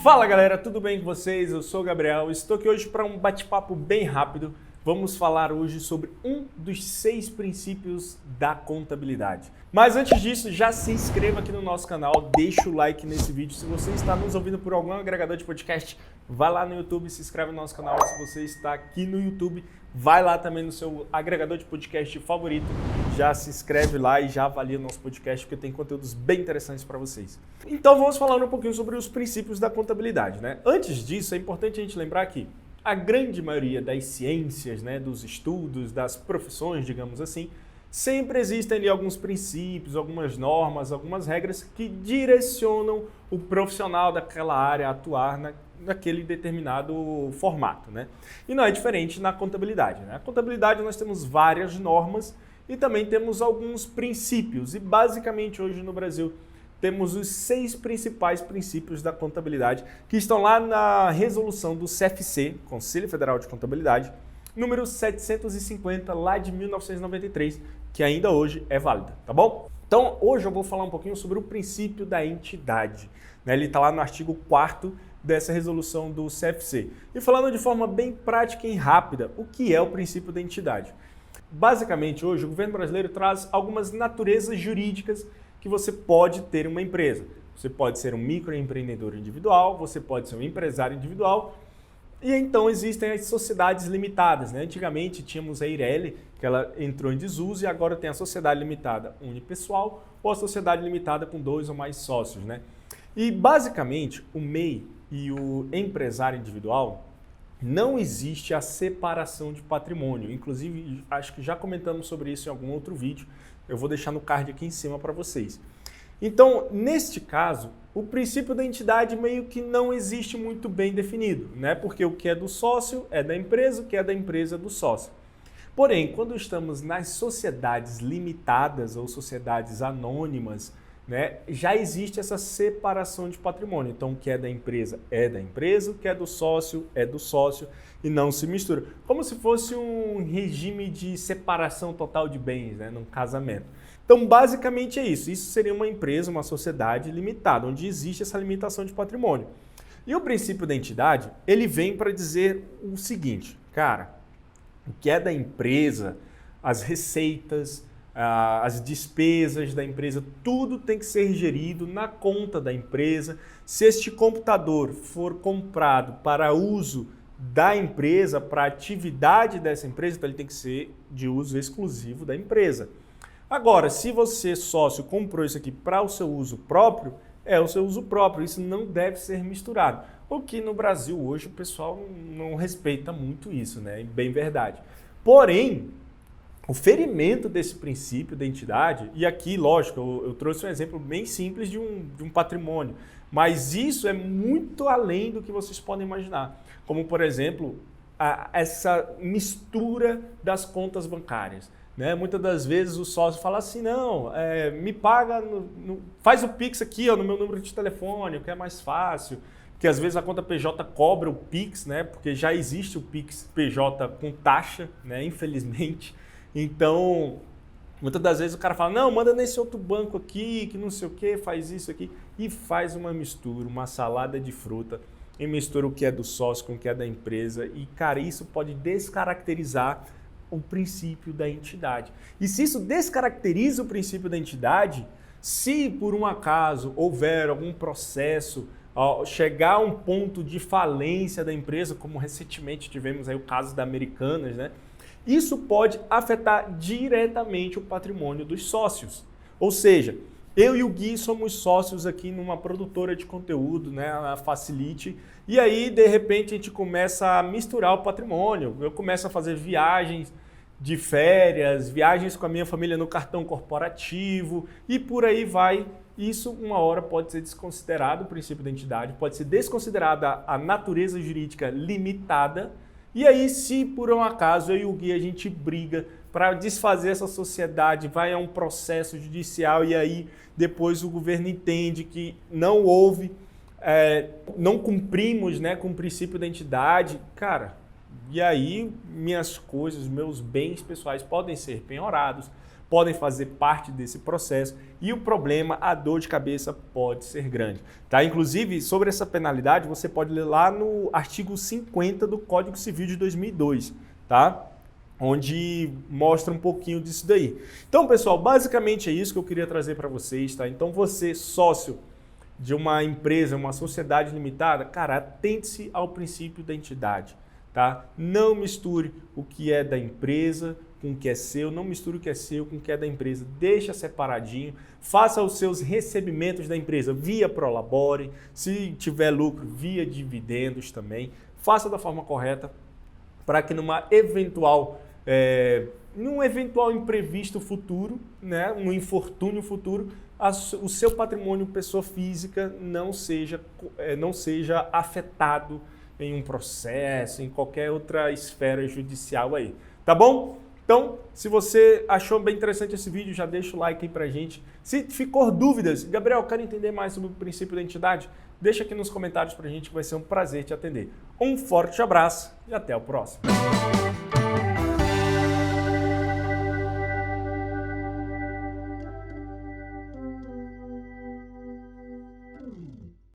Fala galera, tudo bem com vocês? Eu sou o Gabriel, estou aqui hoje para um bate-papo bem rápido. Vamos falar hoje sobre um dos 6 princípios da contabilidade. Mas antes disso, já se inscreva aqui no nosso canal, deixa o like nesse vídeo. Se você está nos ouvindo por algum agregador de podcast, vai lá no YouTube, se inscreve no nosso canal. Se você está aqui no YouTube, vai lá também no seu agregador de podcast favorito, já se inscreve lá e já avalia o nosso podcast, porque tem conteúdos bem interessantes para vocês. Então vamos falar um pouquinho sobre os princípios da contabilidade, né? Antes disso, é importante a gente lembrar que a grande maioria das ciências, né, dos estudos, das profissões, digamos assim, sempre existem ali alguns princípios, algumas normas, algumas regras que direcionam o profissional daquela área a atuar naquele determinado formato, né? E não é diferente na contabilidade, né? Na contabilidade nós temos várias normas e também temos alguns princípios. E basicamente hoje no Brasil temos os 6 principais princípios da contabilidade que estão lá na resolução do CFC, Conselho Federal de Contabilidade, número 750, lá de 1993, que ainda hoje é válida, tá bom? Então, hoje eu vou falar um pouquinho sobre o princípio da entidade, né? Ele está lá no artigo 4º dessa resolução do CFC. E falando de forma bem prática e rápida, o que é o princípio da entidade? Basicamente, hoje, o governo brasileiro traz algumas naturezas jurídicas que você pode ter uma empresa. Você pode ser um microempreendedor individual, você pode ser um empresário individual, e então existem as sociedades limitadas, né? Antigamente tínhamos a Eireli, que ela entrou em desuso, e agora tem a sociedade limitada unipessoal ou a sociedade limitada com 2 ou mais sócios, né? E basicamente o MEI e o empresário individual, não existe a separação de patrimônio. Inclusive, acho que já comentamos sobre isso em algum outro vídeo. Eu vou deixar no card aqui em cima para vocês. Então, neste caso, o princípio da entidade meio que não existe muito bem definido, né? Porque o que é do sócio é da empresa, o que é da empresa é do sócio. Porém, quando estamos nas sociedades limitadas ou sociedades anônimas, né, já existe essa separação de patrimônio. Então, o que é da empresa, o que é do sócio e não se mistura. Como se fosse um regime de separação total de bens, né, num casamento. Então, basicamente é isso. Isso seria uma empresa, uma sociedade limitada, onde existe essa limitação de patrimônio. E o princípio da entidade, ele vem para dizer o seguinte, cara, o que é da empresa, as receitas, as despesas da empresa, tudo tem que ser gerido na conta da empresa. Se este computador for comprado para uso da empresa, para atividade dessa empresa, então ele tem que ser de uso exclusivo da empresa. Agora, se você, sócio, comprou isso aqui para o seu uso próprio, é o seu uso próprio, isso não deve ser misturado. O que no Brasil hoje o pessoal não respeita muito isso, né? Bem verdade. Porém, o ferimento desse princípio da entidade, e aqui, lógico, eu trouxe um exemplo bem simples de um patrimônio, mas isso é muito além do que vocês podem imaginar. Como, por exemplo, essa mistura das contas bancárias, né? Muitas das vezes o sócio fala assim, não, me paga, faz o Pix aqui ó, no meu número de telefone, que é mais fácil, porque às vezes a conta PJ cobra o Pix, né? Porque já existe o Pix PJ com taxa, né? Infelizmente. Então, muitas das vezes o cara fala, não, manda nesse outro banco aqui, que não sei o que, faz isso aqui, e faz uma mistura, uma salada de fruta, e mistura o que é do sócio com o que é da empresa, e cara, isso pode descaracterizar o princípio da entidade. E se isso descaracteriza o princípio da entidade, se por um acaso houver algum processo, chegar a um ponto de falência da empresa, como recentemente tivemos aí o caso da Americanas, né? Isso pode afetar diretamente o patrimônio dos sócios. Ou seja, eu e o Gui somos sócios aqui numa produtora de conteúdo, né, a Facilite, e aí, de repente, a gente começa a misturar o patrimônio. Eu começo a fazer viagens de férias, viagens com a minha família no cartão corporativo e por aí vai. Isso, uma hora, pode ser desconsiderado o princípio da entidade, pode ser desconsiderada a natureza jurídica limitada. E aí, se por um acaso eu e o Gui a gente briga para desfazer essa sociedade, vai a um processo judicial e aí depois o governo entende que não houve, não cumprimos, né, com o princípio da entidade, cara, e aí minhas coisas, meus bens pessoais podem ser penhorados, podem fazer parte desse processo e o problema, a dor de cabeça pode ser grande. Tá? Inclusive, sobre essa penalidade, você pode ler lá no artigo 50 do Código Civil de 2002, tá? Onde mostra um pouquinho disso daí. Então, pessoal, basicamente é isso que eu queria trazer para vocês. Tá? Então, você, sócio de uma empresa, uma sociedade limitada, cara, atente-se ao princípio da entidade. Tá? Não misture o que é da empresa com o que é seu, não misture o que é seu com o que é da empresa, deixa separadinho, faça os seus recebimentos da empresa via Prolabore, se tiver lucro, via dividendos também, faça da forma correta para que num eventual imprevisto futuro, né, um infortúnio futuro, o seu patrimônio pessoa física não seja afetado em um processo, em qualquer outra esfera judicial aí, tá bom? Então, se você achou bem interessante esse vídeo, já deixa o like aí pra gente. Se ficou dúvidas, Gabriel, eu quero entender mais sobre o princípio da entidade, deixa aqui nos comentários pra gente que vai ser um prazer te atender. Um forte abraço e até o próximo.